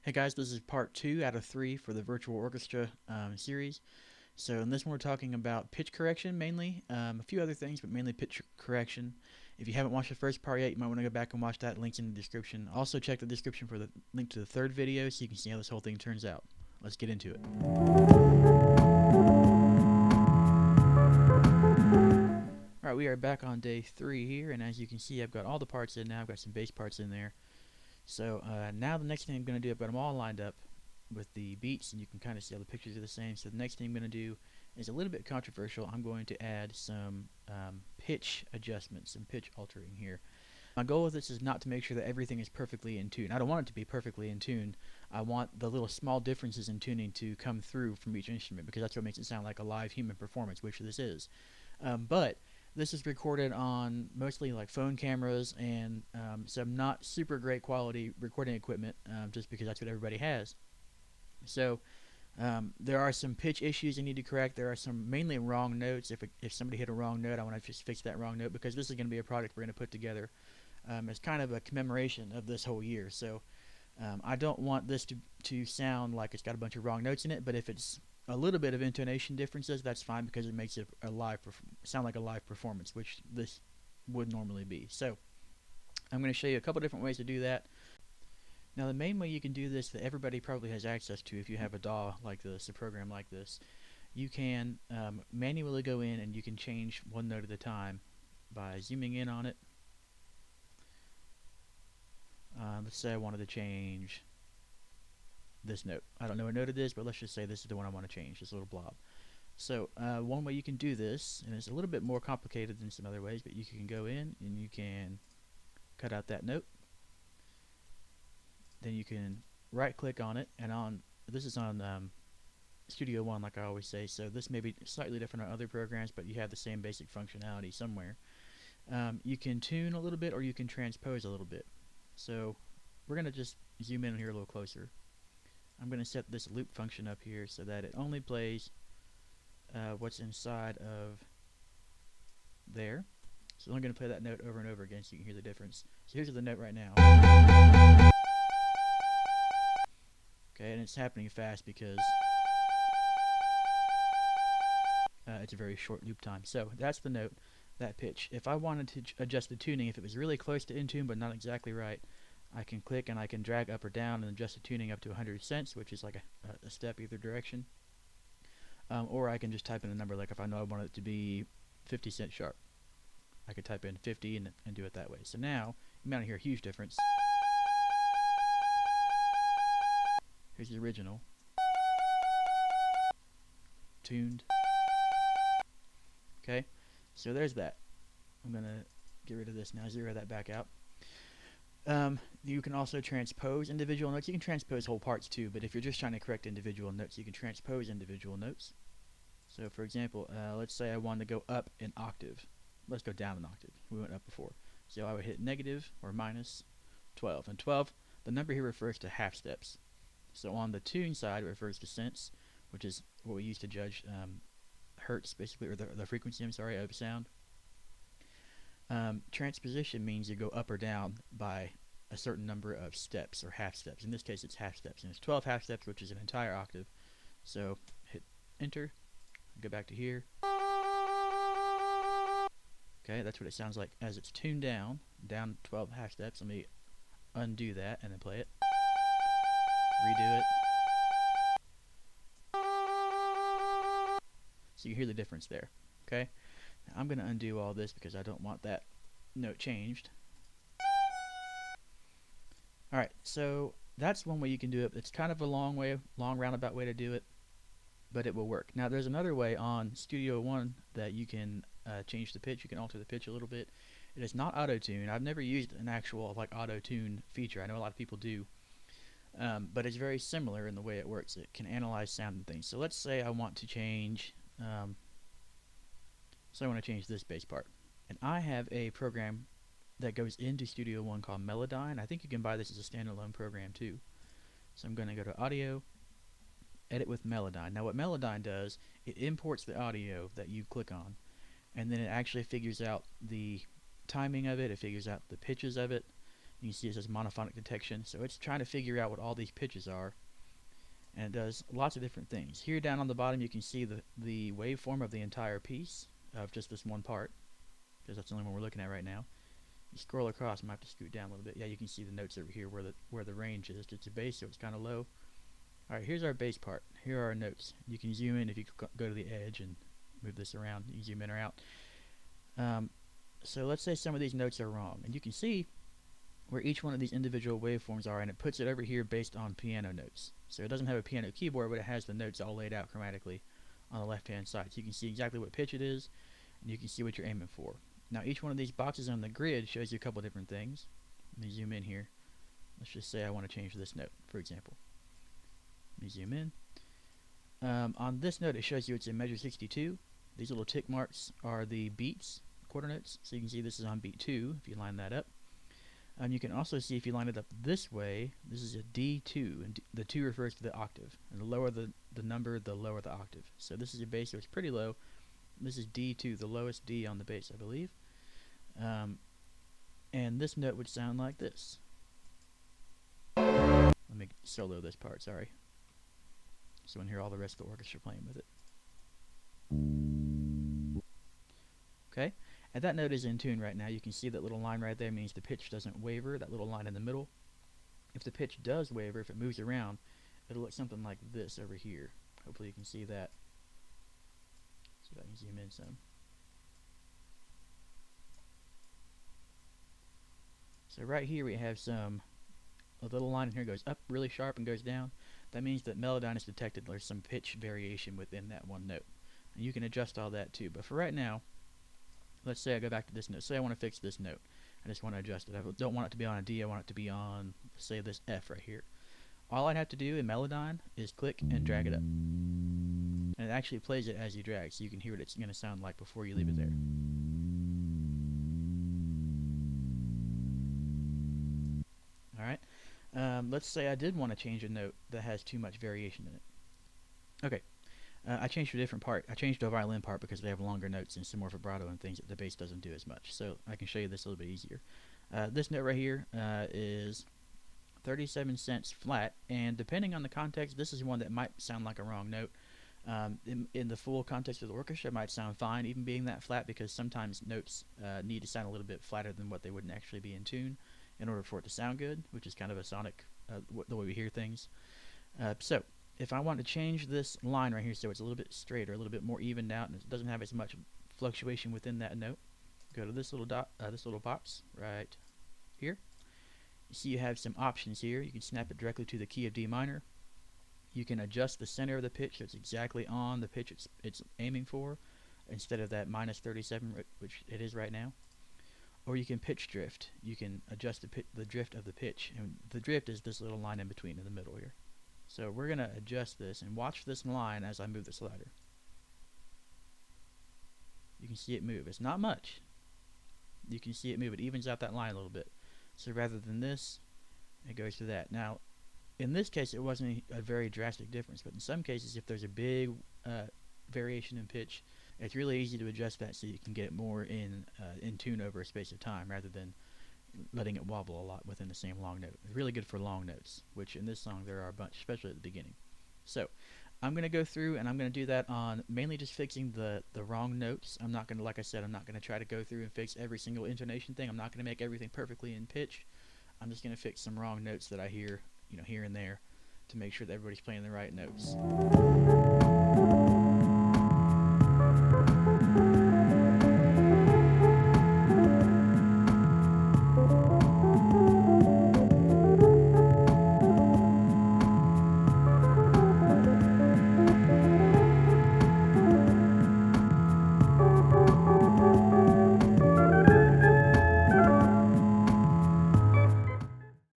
Hey guys, this is part 2 out of 3 for the Virtual Orchestra series. So in this one we're talking about pitch correction mainly, a few other things, but mainly pitch correction. If you haven't watched the first part yet, you might want to go back and watch that. Link's in the description. Also check the description for the link to the third video so you can see how this whole thing turns out. Let's get into it. Alright, we are back on day 3 here, and as you can see I've got all the parts in now. I've got some bass parts in there. So now the next thing I'm going to do, I've got them all lined up with the beats, and you can kind of see all the pictures are the same. So the next thing I'm going to do is a little bit controversial. I'm going to add some pitch adjustments, some pitch altering here. My goal with this is not to make sure that everything is perfectly in tune. I don't want it to be perfectly in tune. I want the little small differences in tuning to come through from each instrument, because that's what makes it sound like a live human performance, which this is. But this is recorded on mostly like phone cameras and some not super great quality recording equipment, just because that's what everybody has. So there are some pitch issues I need to correct. There are some mainly wrong notes. If somebody hit a wrong note, I want to just fix that wrong note, because this is going to be a project we're going to put together as kind of a commemoration of this whole year. So I don't want this to sound like it's got a bunch of wrong notes in it, but if it's a little bit of intonation differences, that's fine, because it makes it sound like a live performance, which this would normally be. So I'm going to show you a couple different ways to do that. Now the main way you can do this that everybody probably has access to if you have a DAW like this, a program like this, you can manually go in and you can change one note at a time by zooming in on it. Let's say I wanted to change this note. I don't know what note it is, but let's just say this is the one I want to change, this little blob. So one way you can do this, and it's a little bit more complicated than some other ways, but you can go in and you can cut out that note. Then you can right click on it, and this is on Studio One, like I always say, so this may be slightly different on other programs, but you have the same basic functionality somewhere. You can tune a little bit, or you can transpose a little bit. So we're going to just zoom in here a little closer. I'm going to set this loop function up here so that it only plays what's inside of there. So I'm going to play that note over and over again so you can hear the difference. So here's the note right now. Okay, and it's happening fast because it's a very short loop time. So that's the note, that pitch. If I wanted to adjust the tuning, if it was really close to in tune but not exactly right, I can click and I can drag up or down and adjust the tuning up to 100 cents, which is like a step either direction. Or I can just type in a number, like if I know I want it to be 50 cents sharp, I could type in 50 and do it that way. So now you might hear a huge difference. Here's the original, tuned. Okay, so there's that. I'm gonna get rid of this now, zero that back out. You can also transpose individual notes. You can transpose whole parts too, but if you're just trying to correct individual notes, you can transpose individual notes. So for example, let's say I wanted to go up an octave. Let's go down an octave. We went up before. So I would hit negative or minus 12. And 12, the number here refers to half steps. So on the tune side, it refers to cents, which is what we use to judge hertz, basically, or the frequency, I'm sorry, of sound. Transposition means you go up or down by a certain number of steps, or half steps. In this case, it's half steps, and it's 12 half steps, which is an entire octave. So hit enter, go back to here. Okay, that's what it sounds like as it's tuned down 12 half steps. Let me undo that and then play it. Redo it. So you hear the difference there. Okay, now I'm going to undo all this because I don't want that note changed. Alright, so that's one way you can do it. It's kind of a long roundabout way to do it, but it will work. Now there's another way on Studio One that you can change the pitch. You can alter the pitch a little bit. It is not auto-tune. I've never used an actual like auto-tune feature. I know a lot of people do, but it's very similar in the way it works. It can analyze sound and things. So let's say I want to change so I want to change this bass part, and I have a program that goes into Studio One called Melodyne. I think you can buy this as a standalone program too. So I'm going to go to Audio, Edit with Melodyne. Now what Melodyne does, it imports the audio that you click on, and then it actually figures out the timing of it, it figures out the pitches of it, You can see it says monophonic detection, so it's trying to figure out what all these pitches are, and it does lots of different things. Here down on the bottom you can see the waveform of the entire piece, of just this one part, because that's the only one we're looking at right now. You scroll across, I might have to scoot down a little bit. Yeah, you can see the notes over here where the range is. It's a bass, so it's kind of low. Alright, here's our bass part. Here are our notes. You can zoom in if you go to the edge and move this around. You can zoom in or out. So let's say some of these notes are wrong, and you can see where each one of these individual waveforms are, and it puts it over here based on piano notes. So it doesn't have a piano keyboard, but it has the notes all laid out chromatically on the left hand side. So you can see exactly what pitch it is, and you can see what you're aiming for. Now each one of these boxes on the grid shows you a couple different things. Let me zoom in here. Let's just say I want to change this note, for example. Let me zoom in. On this note it shows you it's in measure 62. These little tick marks are the beats, quarter notes. So you can see this is on beat 2 if you line that up. You can also see if you line it up this way, this is a D2, and the 2 refers to the octave. And the lower the number, the lower the octave. So this is a bass, so it's pretty low. This is D2, the lowest D on the bass, I believe. And this note would sound like this. Let me solo this part, sorry. So you can hear all the rest of the orchestra playing with it. Okay, and that note is in tune right now. You can see that little line right there means the pitch doesn't waver, that little line in the middle. If the pitch does waver, if it moves around, it'll look something like this over here. Hopefully you can see that. See if I can zoom in some. So right here we have a little line in here goes up really sharp and goes down. That means that Melodyne has detected there's some pitch variation within that one note. And you can adjust all that too. But for right now, let's say I go back to this note. Say I want to fix this note. I just want to adjust it. I don't want it to be on a D. I want it to be on, say, this F right here. All I'd have to do in Melodyne is click and drag it up. And it actually plays it as you drag, so you can hear what it's going to sound like before you leave it there. Alright. Let's say I did want to change a note that has too much variation in it. Okay. I changed to a different part. I changed to a violin part because they have longer notes and some more vibrato and things that the bass doesn't do as much. So I can show you this a little bit easier. This note right here is 37 cents flat, and depending on the context, this is one that might sound like a wrong note. In the full context of the orchestra, it might sound fine, even being that flat, because sometimes notes need to sound a little bit flatter than what they would actually be in tune in order for it to sound good, which is kind of a sonic, the way we hear things. So if I want to change this line right here so it's a little bit straighter, a little bit more evened out, and it doesn't have as much fluctuation within that note, go to this little this little box right here. You see you have some options here. You can snap it directly to the key of D minor. You can adjust the center of the pitch so it's exactly on the pitch it's aiming for, instead of that minus 37, which it is right now. Or you can pitch drift. You can adjust the drift of the pitch, and the drift is this little line in between in the middle here. So we're going to adjust this, and watch this line as I move the slider. You can see it move. It's not much. You can see it move. It evens out that line a little bit. So rather than this, it goes to that. Now, in this case, it wasn't a very drastic difference, but in some cases, if there's a big variation in pitch, it's really easy to adjust that so you can get it more in tune over a space of time, rather than letting it wobble a lot within the same long note. It's really good for long notes, which in this song there are a bunch, especially at the beginning. So I'm going to go through and I'm going to do that on mainly just fixing the wrong notes. I'm not going to, like I said, I'm not going to try to go through and fix every single intonation thing. I'm not going to make everything perfectly in pitch. I'm just going to fix some wrong notes that I hear, here and there, to make sure that everybody's playing the right notes.